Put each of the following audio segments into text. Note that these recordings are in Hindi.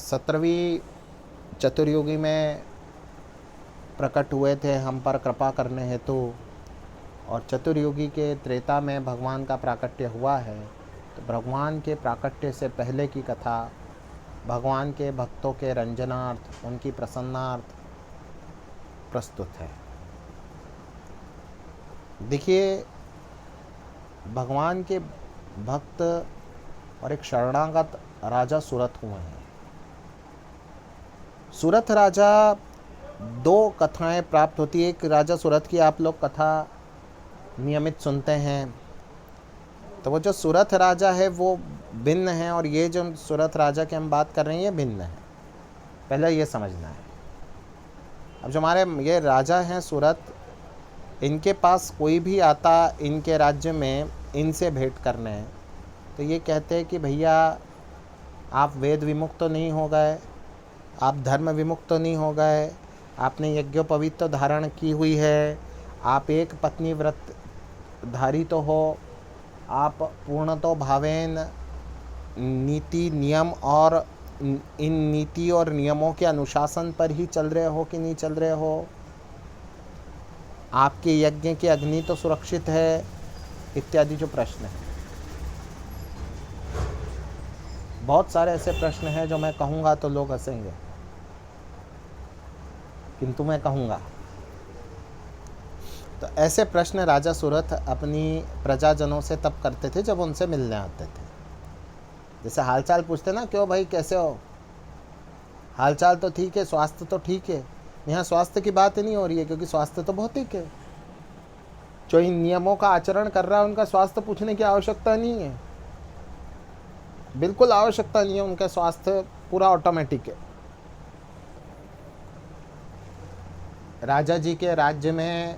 17वीं चतुर्युगी में प्रकट हुए थे हम पर कृपा करने हेतु, और चतुर्युगी के त्रेता में भगवान का प्राकट्य हुआ है। तो भगवान के प्राकट्य से पहले की कथा भगवान के भक्तों के रंजनार्थ, उनकी प्रसन्नार्थ प्रस्तुत है। देखिए, भगवान के भक्त और एक शरणागत राजा सुरथ हुए हैं। सुरथ राजा, दो कथाएं प्राप्त होती है। एक राजा सुरथ की आप लोग कथा नियमित सुनते हैं, तो वो जो सुरथ राजा है वो भिन्न है, और ये जो सुरथ राजा की हम बात कर रहे हैं ये भिन्न है। पहले ये समझना है। अब जो हमारे ये राजा हैं सुरथ, इनके पास कोई भी आता इनके राज्य में इनसे भेंट करने, तो ये कहते हैं कि भैया आप वेद विमुक्त तो नहीं हो गए, आप धर्म विमुक्त तो नहीं हो गए, आपने यज्ञोपवीत तो धारण की हुई है, आप एक पत्नी व्रत धारी तो हो, आप पूर्णतो भावेन नीति नियम और इन नीति और नियमों के अनुशासन पर ही चल रहे हो कि नहीं चल रहे हो, आपके यज्ञ की अग्नि तो सुरक्षित है, इत्यादि जो प्रश्न हैं। बहुत सारे ऐसे प्रश्न हैं जो मैं कहूँगा तो लोग हंसेंगे, किंतु मैं कहूँगा। तो ऐसे प्रश्न राजा सुरथ अपनी प्रजाजनों से तब करते थे जब उनसे मिलने आते थे। जैसे हालचाल पूछते ना, क्यों भाई कैसे हो, हालचाल तो ठीक है, स्वास्थ्य तो ठीक है। यहाँ स्वास्थ्य की बात नहीं हो रही है, क्योंकि स्वास्थ्य तो भौतिक है। जो इन नियमों का आचरण कर रहा है उनका स्वास्थ्य पूछने की आवश्यकता नहीं है, बिल्कुल आवश्यकता नहीं है। उनका स्वास्थ्य पूरा ऑटोमेटिक है। राजा जी के राज्य में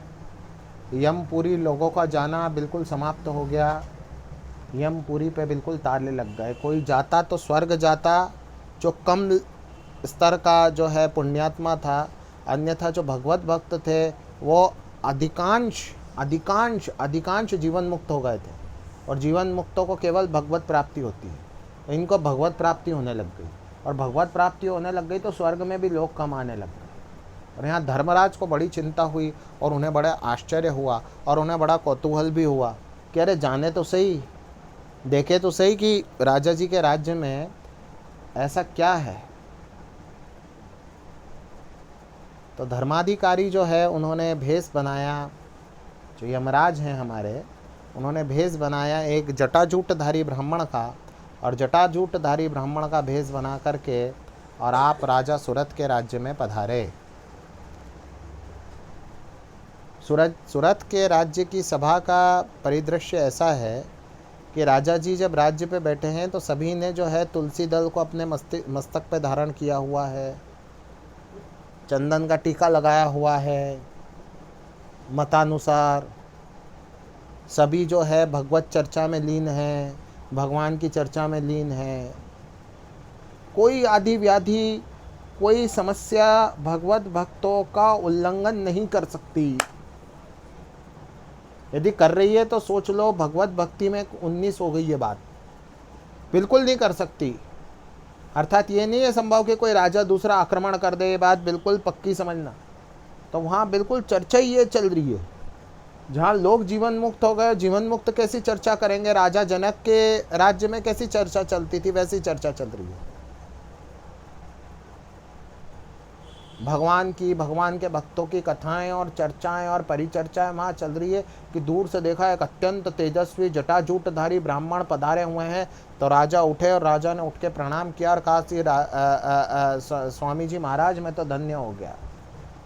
यमपुरी लोगों का जाना बिल्कुल समाप्त हो गया। यमपुरी पे बिल्कुल ताले लग गए। कोई जाता तो स्वर्ग जाता, जो कम स्तर का जो है पुण्यात्मा था, अन्यथा जो भगवत भक्त थे वो अधिकांश जीवन मुक्त हो गए थे, और जीवन मुक्तों को केवल भगवत प्राप्ति होती है। तो इनको भगवत प्राप्ति होने लग गई, और भगवत प्राप्ति होने लग गई तो स्वर्ग में भी लोग कम आने लग गए। और यहाँ धर्मराज को बड़ी चिंता हुई, और उन्हें बड़ा आश्चर्य हुआ, और उन्हें बड़ा कौतूहल भी हुआ कि अरे जाने तो सही, देखे तो सही कि राजा जी के राज्य में ऐसा क्या है। तो धर्माधिकारी जो है उन्होंने भेष बनाया, जो यमराज हैं हमारे, उन्होंने भेष बनाया एक जटाजूटधारी ब्राह्मण का, और जटाजूटधारी ब्राह्मण का भेष बना करके और आप राजा सुरथ के राज्य में पधारे। सुरथ के राज्य की सभा का परिदृश्य ऐसा है कि राजा जी जब राज्य पे बैठे हैं तो सभी ने जो है तुलसी दल को अपने मस्तक पे धारण किया हुआ है, चंदन का टीका लगाया हुआ है। मतानुसार सभी जो है भगवत चर्चा में लीन है, भगवान की चर्चा में लीन है। कोई आदि व्याधि, कोई समस्या भगवत भक्तों का उल्लंघन नहीं कर सकती। यदि कर रही है तो सोच लो भगवत भक्ति में 19 हो गई ये बात, बिल्कुल नहीं कर सकती। अर्थात ये नहीं है संभव कि कोई राजा दूसरा आक्रमण कर दे, ये बात बिल्कुल पक्की समझना। तो वहाँ बिल्कुल चर्चा ही ये चल रही है। जहाँ लोग जीवन मुक्त हो गए, जीवन मुक्त कैसी चर्चा करेंगे, राजा जनक के राज्य में कैसी चर्चा चलती थी वैसी चर्चा चल रही है। भगवान की, भगवान के भक्तों की कथाएं और चर्चाएं और परिचर्चाएं वहाँ चल रही है कि दूर से देखा एक अत्यंत तेजस्वी जटाजूटधारी ब्राह्मण पधारे हुए हैं। तो राजा उठे, और राजा ने उठ के प्रणाम किया और कहा कि स्वामी जी महाराज मैं तो धन्य हो गया,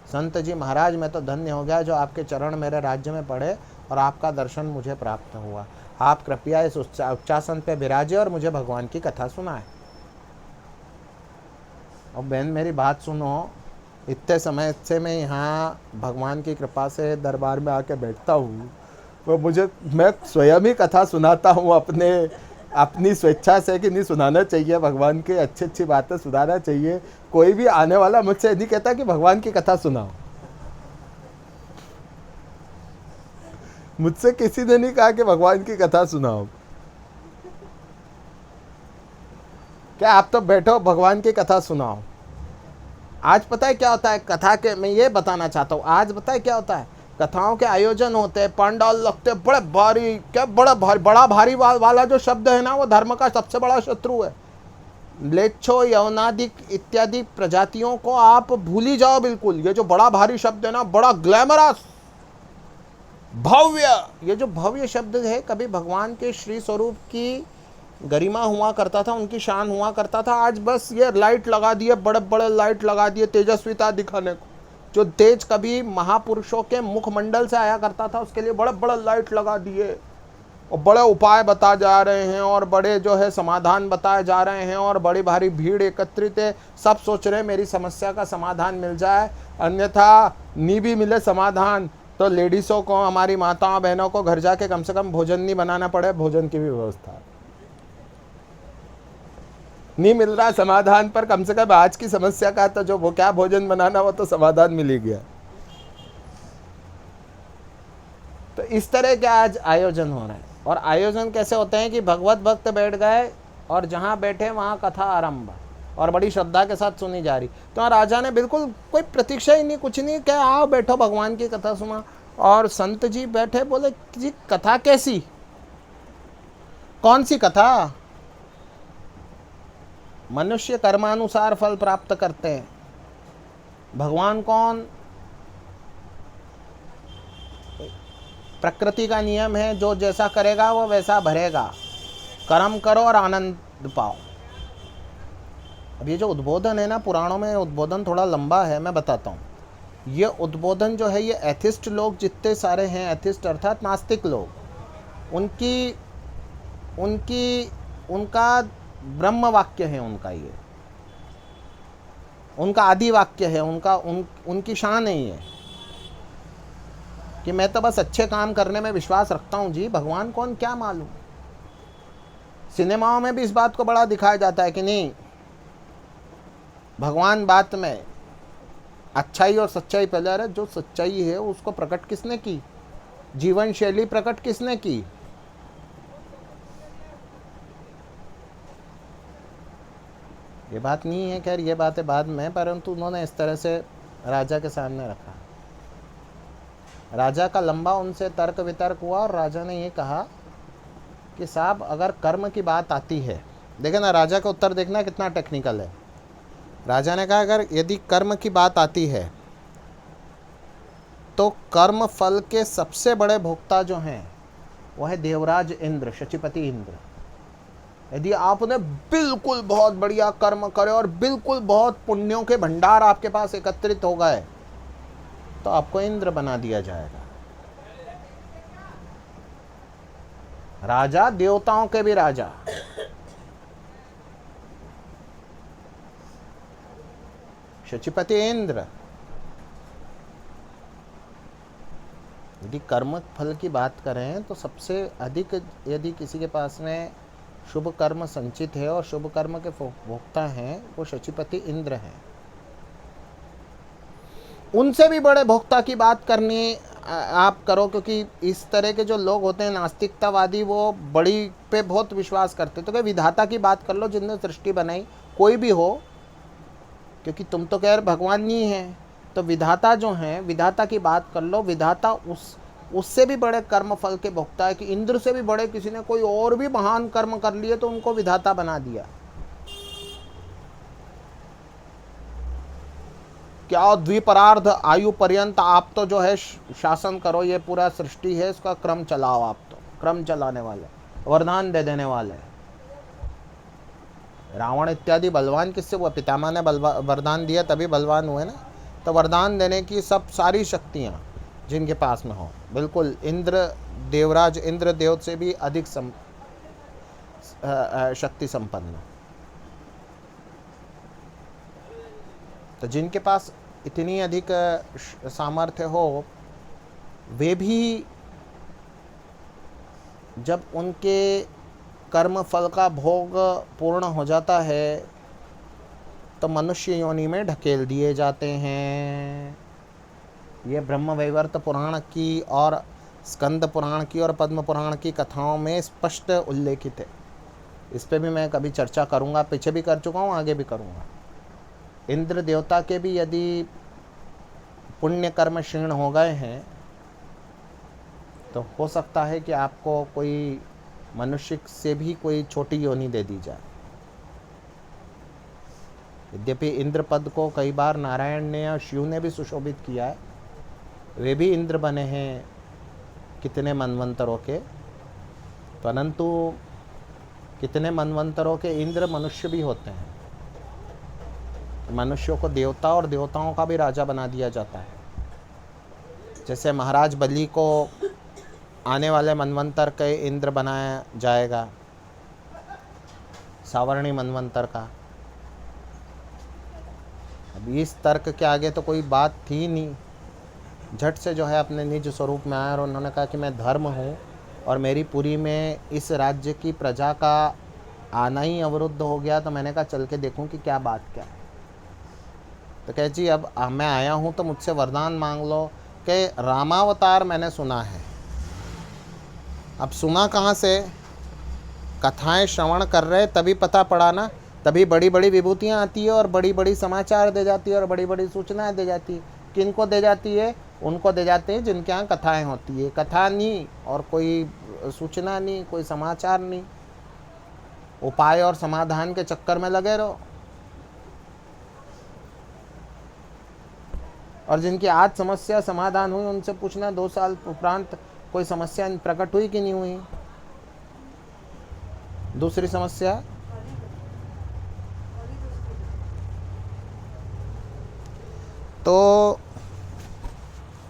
संत जी महाराज मैं तो धन्य हो गया जो आपके चरण मेरे राज्य में पड़े और आपका दर्शन मुझे प्राप्त हुआ। आप कृपया इस उच्चासन पे विराजे और मुझे भगवान की कथा सुनाए। और बहन मेरी बात सुनो, इतने समय से मैं यहाँ भगवान की कृपा से दरबार में आके बैठता हूँ, तो मैं स्वयं ही कथा सुनाता हूँ अपनी स्वेच्छा से कि नहीं सुनाना चाहिए, भगवान की अच्छी अच्छी बातें सुनाना चाहिए। कोई भी आने वाला मुझसे नहीं कहता कि भगवान की कथा सुनाओ। मुझसे किसी ने नहीं कहा कि भगवान की कथा सुनाओ। क्या आप तो बैठो भगवान की कथा सुनाओ। आज पता है क्या होता है कथा के, मैं ये बताना चाहता हूँ, आज पता है क्या होता है, कथाओं के आयोजन होते हैं, पंडाल लगते हैं बड़े भारी, क्या बड़ा भारी वाला जो शब्द है ना, वो धर्म का सबसे बड़ा शत्रु है। म्लेच्छो यवनादिक इत्यादि प्रजातियों को आप भूल ही जाओ बिल्कुल। ये जो बड़ा भारी शब्द है ना, बड़ा ग्लैमरस भव्य, ये जो भव्य शब्द है, कभी भगवान के श्री स्वरूप की गरिमा हुआ करता था, उनकी शान हुआ करता था। आज बस ये लाइट लगा दिए, बड़े बड़े लाइट लगा दिए तेजस्विता दिखाने को। जो तेज कभी महापुरुषों के मुखमंडल से आया करता था, उसके लिए बड़े बड़े लाइट लगा दिए और बड़े उपाय बता जा रहे हैं और बड़े जो है समाधान बताए जा रहे हैं और बड़ी भारी भीड़ एकत्रित है। सब सोच रहे हैं मेरी समस्या का समाधान मिल जाए, अन्यथा नहीं भी मिले समाधान तो लेडीज़ों को, हमारी माताओं बहनों को घर जाके कम से कम भोजन नहीं बनाना पड़े, भोजन की भी व्यवस्था नहीं मिल रहा समाधान, पर कम से कम आज की समस्या का तो जो वो क्या भोजन बनाना, वो तो समाधान मिल ही गया। तो इस तरह के आज आयोजन हो रहे हैं। और आयोजन कैसे होते हैं कि भगवत भक्त बैठ गए और जहाँ बैठे वहाँ कथा आरंभ और बड़ी श्रद्धा के साथ सुनी जा रही। तो राजा ने बिल्कुल कोई प्रतीक्षा ही नहीं, कुछ नहीं, क्या आओ बैठो भगवान की कथा सुना। और संत जी बैठे, बोले जी कथा कैसी, कौन सी कथा? मनुष्य कर्मानुसार फल प्राप्त करते हैं, भगवान कौन? प्रकृति का नियम है, जो जैसा करेगा वो वैसा भरेगा, कर्म करो और आनंद पाओ। अब ये जो उद्बोधन है ना, पुराणों में उद्बोधन थोड़ा लंबा है, मैं बताता हूँ। ये उद्बोधन जो है, ये एथिस्ट लोग जितने सारे हैं, एथिस्ट अर्थात नास्तिक लोग, उनका ब्रह्म वाक्य है, उनका ये उनका आदि वाक्य है, उनकी शान है ये, कि मैं तो बस अच्छे काम करने में विश्वास रखता हूँ जी, भगवान कौन क्या मालूम। सिनेमाओं में भी इस बात को बड़ा दिखाया जाता है कि नहीं, भगवान बात में अच्छाई और सच्चाई पहले। अरे जो सच्चाई है उसको प्रकट किसने की, जीवन शैली प्रकट किसने की? ये बात नहीं है, खैर ये बात है बाद में, परंतु उन्होंने इस तरह से राजा के सामने रखा। राजा का लंबा उनसे तर्क वितर्क हुआ और राजा ने ये कहा कि साहब अगर कर्म की बात आती है, देखे ना राजा का उत्तर देखना कितना टेक्निकल है। राजा ने कहा अगर यदि कर्म की बात आती है तो कर्म फल के सबसे बड़े भोक्ता जो हैं वो है देवराज इंद्र, शचीपति इंद्र। यदि आपने बिल्कुल बहुत बढ़िया कर्म करे और बिल्कुल बहुत पुण्यों के भंडार आपके पास एकत्रित हो गए तो आपको इंद्र बना दिया जाएगा। राजा, देवताओं के भी राजा। शचीपति इंद्र। यदि कर्म फल की बात करें तो सबसे अधिक यदि किसी के पास में शुभ कर्म संचित है और शुभ कर्म के भोक्ता हैं, वो शचीपति इंद्र हैं। उनसे भी बड़े भोक्ता की बात करनी आप करो, क्योंकि इस तरह के जो लोग होते हैं नास्तिकतावादी, वो बड़ी पे बहुत विश्वास करते हैं। तो क्या विधाता की बात कर लो, जिनने सृष्टि बनाई, कोई भी हो, क्योंकि तुम तो कह रहे भगवान नहीं है, तो विधाता जो हैं, विधाता की बात कर लो। विधाता उससे भी बड़े कर्म फल के भोक्ता है कि इंद्र से भी बड़े किसी ने कोई और भी महान कर्म कर लिए तो उनको विधाता बना दिया। क्या द्विपरार्ध आयु पर्यंत आप तो जो है शासन करो, ये पूरा सृष्टि है इसका क्रम चलाओ, आप तो क्रम चलाने वाले, वरदान दे देने वाले। रावण इत्यादि बलवान किससे हुआ? पितामह ने वरदान दिया तभी बलवान हुए ना। तो वरदान देने की सब सारी शक्तियाँ जिनके पास में हो, बिल्कुल इंद्र, देवराज इंद्र देव से भी अधिक शक्ति संपन्न। तो जिनके पास इतनी अधिक सामर्थ्य हो, वे भी जब उनके कर्म फल का भोग पूर्ण हो जाता है तो मनुष्य योनि में ढकेल दिए जाते हैं। ये ब्रह्मवैवर्त पुराण की और स्कंद पुराण की और पद्म पुराण की कथाओं में स्पष्ट उल्लेखित है। इस पे भी मैं कभी चर्चा करूँगा, पीछे भी कर चुका हूँ, आगे भी करूँगा। इंद्र देवता के भी यदि पुण्य कर्म क्षीण हो गए हैं तो हो सकता है कि आपको कोई मनुष्य से भी कोई छोटी योनि दे दी जाए। यद्यपि इंद्र पद को कई बार नारायण ने और शिव ने भी सुशोभित किया है, वे भी इंद्र बने हैं कितने मनवंतरों के, परंतु कितने मनवंतरों के इंद्र मनुष्य भी होते हैं। मनुष्यों को देवता और देवताओं का भी राजा बना दिया जाता है। जैसे महाराज बलि को आने वाले मनवंतर के इंद्र बनाया जाएगा, सावर्णी मनवंतर का। अब इस तर्क के आगे तो कोई बात थी नहीं, झट से जो है अपने निज स्वरूप में आया और उन्होंने कहा कि मैं धर्म हूँ और मेरी पुरी में इस राज्य की प्रजा का आना ही अवरुद्ध हो गया, तो मैंने कहा चल के देखूं कि क्या बात क्या है। तो कहे जी अब मैं आया हूँ तो मुझसे वरदान मांग लो कि रामावतार मैंने सुना है। अब सुना कहाँ से? कथाएं श्रवण कर रहे तभी पता पड़ा ना, तभी बड़ी बड़ी विभूतियाँ आती है और बड़ी बड़ी समाचार दे जाती है और बड़ी बड़ी सूचनाएं दे जाती है। किनको दे जाती है? उनको दे जाते हैं जिनके यहाँ कथाएं होती है। कथा नहीं और कोई सूचना नहीं, कोई समाचार नहीं, उपाय और समाधान के चक्कर में लगे रहो। और जिनकी आज समस्या समाधान हुई उनसे पूछना 2 साल उपरांत कोई समस्या प्रकट हुई कि नहीं हुई। दूसरी समस्या तो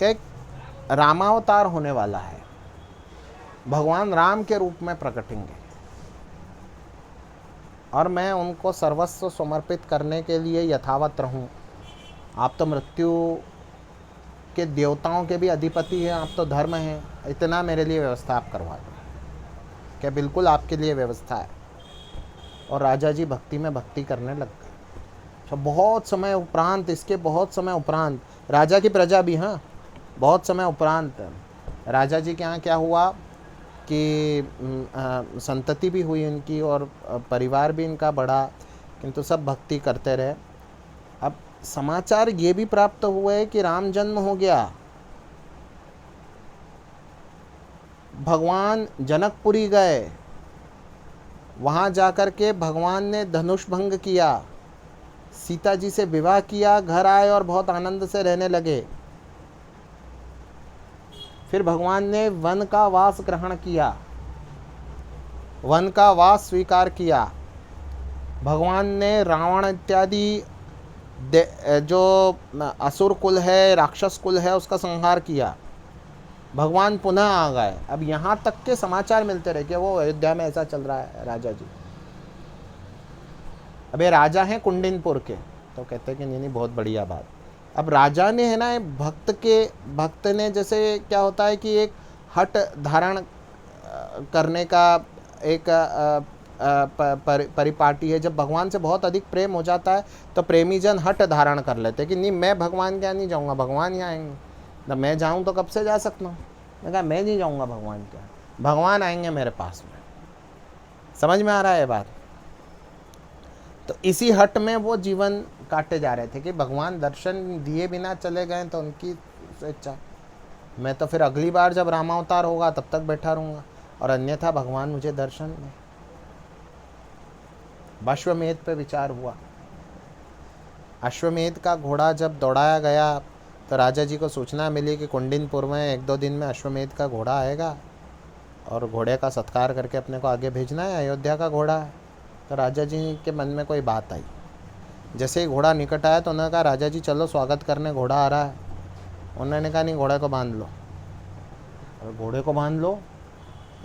कि रामावतार होने वाला है, भगवान राम के रूप में प्रकटेंगे और मैं उनको सर्वस्व समर्पित करने के लिए यथावत रहूं। आप तो मृत्यु के देवताओं के भी अधिपति हैं, आप तो धर्म हैं, इतना मेरे लिए व्यवस्था आप करवा दो। क्या बिल्कुल आपके लिए व्यवस्था है। और राजा जी भक्ति में भक्ति करने लग गए। अच्छा, बहुत समय उपरांत, इसके बहुत समय उपरांत राजा की प्रजा भी, हाँ बहुत समय उपरांत राजा जी के यहाँ क्या हुआ कि संतति भी हुई उनकी और परिवार भी इनका बढ़ा, किंतु सब भक्ति करते रहे। अब समाचार ये भी प्राप्त हुए कि राम जन्म हो गया। भगवान जनकपुरी गए, वहाँ जाकर के भगवान ने धनुष भंग किया, सीता जी से विवाह किया, घर आए और बहुत आनंद से रहने लगे। फिर भगवान ने वन का वास ग्रहण किया, वन का वास स्वीकार किया। भगवान ने रावण इत्यादि जो असुर कुल है, राक्षस कुल है, उसका संहार किया। भगवान पुनः आ गए। अब यहाँ तक के समाचार मिलते रहे कि वो अयोध्या में ऐसा चल रहा है राजा जी। अब ये राजा हैं कुंडिनपुर के, तो कहते हैं कि नहीं बहुत बढ़िया बात। अब राजा ने है ना, भक्त ने जैसे क्या होता है कि एक हट धारण करने का एक परिपाटी है। जब भगवान से बहुत अधिक प्रेम हो जाता है तो प्रेमी जन हट धारण कर लेते हैं कि नहीं मैं भगवान के यहाँ नहीं जाऊँगा, भगवान यहाँ आएंगे। ना मैं जाऊँ तो कब से जा सकता हूँ, मैं कहा मैं नहीं जाऊँगा भगवान के यहाँ, भगवान आएंगे मेरे पास में। समझ में आ रहा है बात? तो इसी हट में वो जीवन काटे जा रहे थे कि भगवान दर्शन दिए बिना चले गए तो उनकी स्वेच्छा, मैं तो फिर अगली बार जब रामावतार होगा तब तक बैठा रहूँगा, और अन्यथा भगवान मुझे दर्शन दें। अश्वमेध पे विचार हुआ। अश्वमेध का घोड़ा जब दौड़ाया गया तो राजा जी को सूचना मिली कि कुंडिनपुर में 1-2 दिन में अश्वमेध का घोड़ा आएगा और घोड़े का सत्कार करके अपने को आगे भेजना है, अयोध्या का घोड़ा है। तो राजा जी के मन में कोई बात आई। जैसे ही घोड़ा निकट आया तो उन्होंने कहा राजा जी चलो स्वागत करने, घोड़ा आ रहा है। उन्होंने कहा नहीं घोड़े को बांध लो। और घोड़े को बांध लो?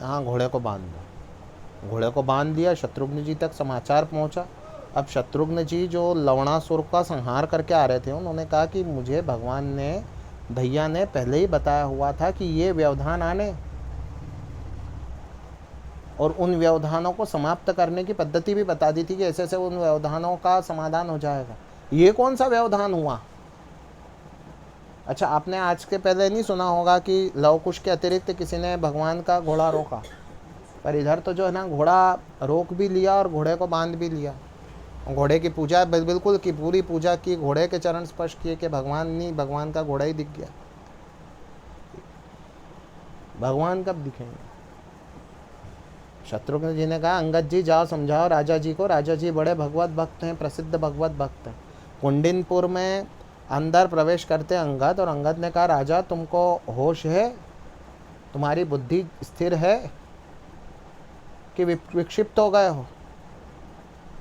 हाँ घोड़े को बांध लो। घोड़े को बांध दिया। शत्रुघ्न जी तक समाचार पहुंचा। अब शत्रुघ्न जी जो लवणासुर का संहार करके आ रहे थे, उन्होंने कहा कि मुझे भगवान ने, धैया ने पहले ही बताया हुआ था कि ये व्यवधान आने और उन व्यवधानों को समाप्त करने की पद्धति भी बता दी थी कि ऐसे ऐसे उन व्यवधानों का समाधान हो जाएगा। ये कौन सा व्यवधान हुआ? अच्छा, आपने आज के पहले नहीं सुना होगा कि लव कुश के अतिरिक्त किसी ने भगवान का घोड़ा रोका। पर इधर तो जो है ना घोड़ा रोक भी लिया और घोड़े को बांध भी लिया। घोड़े की पूजा बिल्कुल की पूरी पूजा की, घोड़े के चरण स्पर्श किए कि भगवान नहीं, भगवान का घोड़ा ही दिख गया। भगवान कब दिखेंगे? शत्रुघ्न जी ने कहा अंगद जी जाओ समझाओ राजा जी को, राजा जी बड़े भगवत भक्त हैं, प्रसिद्ध भगवत भक्त हैं। कुंडिनपुर में अंदर प्रवेश करते अंगद, और अंगद ने कहा राजा तुमको होश है, तुम्हारी बुद्धि स्थिर है कि विक्षिप्त हो गए हो?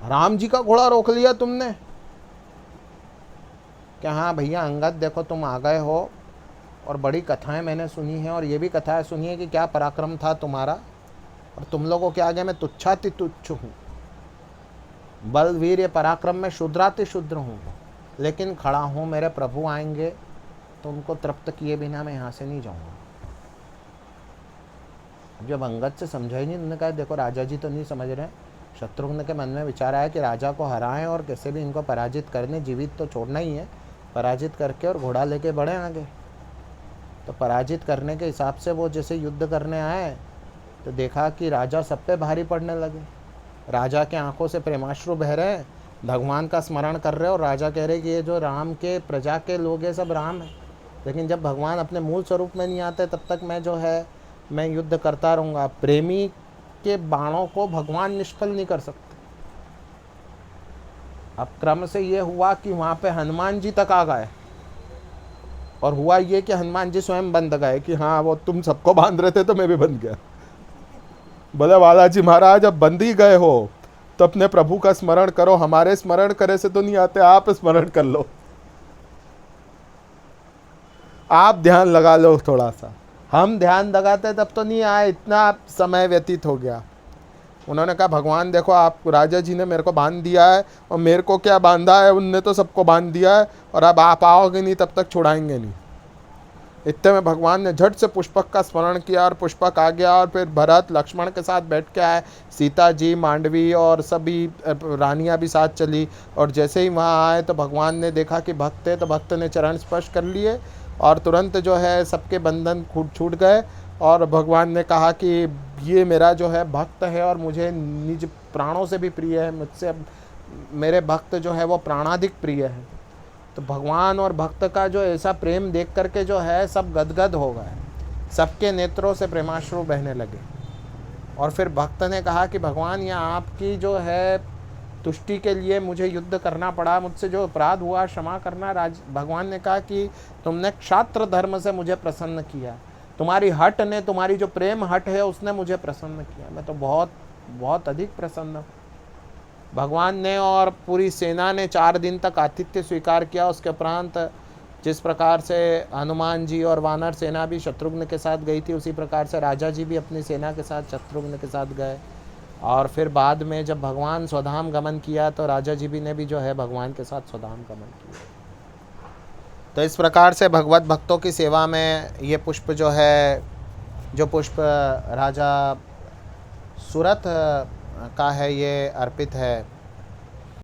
राम जी का घोड़ा रोक लिया तुमने? क्या हाँ भैया अंगद देखो तुम आ गए हो और बड़ी कथाएं मैंने सुनी हैं, और ये भी कथाएं सुनी है कि क्या पराक्रम था तुम्हारा, और तुम लोगों के आगे मैं तुच्छाति तुच्छ हूँ, बल वीर ये पराक्रम में शूद्राति शूद्र हूँ, लेकिन खड़ा हूँ, मेरे प्रभु आएंगे तो उनको तृप्त किए बिना मैं यहाँ से नहीं जाऊँगा। जब अंगद से समझा ही नहीं, उन्होंने कहा देखो राजा जी तो नहीं समझ रहे। शत्रुघ्न के मन में विचार आया कि राजा को हराएं और कैसे भी इनको पराजित करने, जीवित तो छोड़ना ही है, पराजित करके और घोड़ा लेके बढ़े आगे। तो पराजित करने के हिसाब से वो जैसे युद्ध करने आए तो देखा कि राजा सब पे भारी पड़ने लगे। राजा के आंखों से प्रेमाश्रु बह रहे हैं, भगवान का स्मरण कर रहे, और राजा कह रहे कि ये जो राम के प्रजा के लोग हैं सब राम है, लेकिन जब भगवान अपने मूल स्वरूप में नहीं आते तब तक मैं जो है मैं युद्ध करता रहूँगा। प्रेमी के बाणों को भगवान निष्फल नहीं कर सकते। अब क्रम से ये हुआ कि वहाँ पे हनुमान जी तक आ गए, और हुआ ये कि हनुमान जी स्वयं बंध गए कि हाँ वो तुम सबको बांध रहे थे तो मैं भी बंध गया। बोले बालाजी महाराज अब बंद ही गए हो तो अपने प्रभु का स्मरण करो, हमारे स्मरण करे से तो नहीं आते, आप स्मरण कर लो, आप ध्यान लगा लो थोड़ा सा। हम ध्यान लगाते तब तो नहीं आए, इतना समय व्यतीत हो गया। उन्होंने कहा भगवान देखो आप राजा जी ने मेरे को बांध दिया है, और मेरे को क्या बांधा है, उनने तो सबको बांध दिया है, और अब आप आओगे नहीं तब तक छुड़ाएंगे नहीं। इतने में भगवान ने झट से पुष्पक का स्मरण किया और पुष्पक आ गया, और फिर भरत लक्ष्मण के साथ बैठ के आए, सीता जी मांडवी और सभी रानियां भी साथ चली। और जैसे ही वहाँ आए तो भगवान ने देखा कि भक्त है, तो भक्त ने चरण स्पर्श कर लिए और तुरंत जो है सबके बंधन छूट गए। और भगवान ने कहा कि ये मेरा जो है भक्त है और मुझे निज प्राणों से भी प्रिय है, मुझसे मेरे भक्त जो है वो प्राणाधिक प्रिय है। तो भगवान और भक्त का जो ऐसा प्रेम देख करके जो है सब गदगद हो गए, सबके नेत्रों से प्रेमाश्रु बहने लगे। और फिर भक्त ने कहा कि भगवान ये आपकी जो है तुष्टि के लिए मुझे युद्ध करना पड़ा, मुझसे जो अपराध हुआ क्षमा करना। भगवान ने कहा कि तुमने क्षात्र धर्म से मुझे प्रसन्न किया, तुम्हारी हट ने, तुम्हारी जो प्रेम हट है उसने मुझे प्रसन्न किया, मैं तो बहुत बहुत अधिक प्रसन्न हूँ। भगवान ने और पूरी सेना ने 4 दिन तक आतिथ्य स्वीकार किया। उसके उपरांत जिस प्रकार से हनुमान जी और वानर सेना भी शत्रुघ्न के साथ गई थी, उसी प्रकार से राजा जी भी अपनी सेना के साथ शत्रुघ्न के साथ गए। और फिर बाद में जब भगवान स्वधाम गमन किया तो राजा जी भी ने भी जो है भगवान के साथ स्वधाम गमन किया। तो इस प्रकार से भगवत भक्तों की सेवा में ये पुष्प जो है, जो पुष्प राजा सुरथ का है, ये अर्पित है।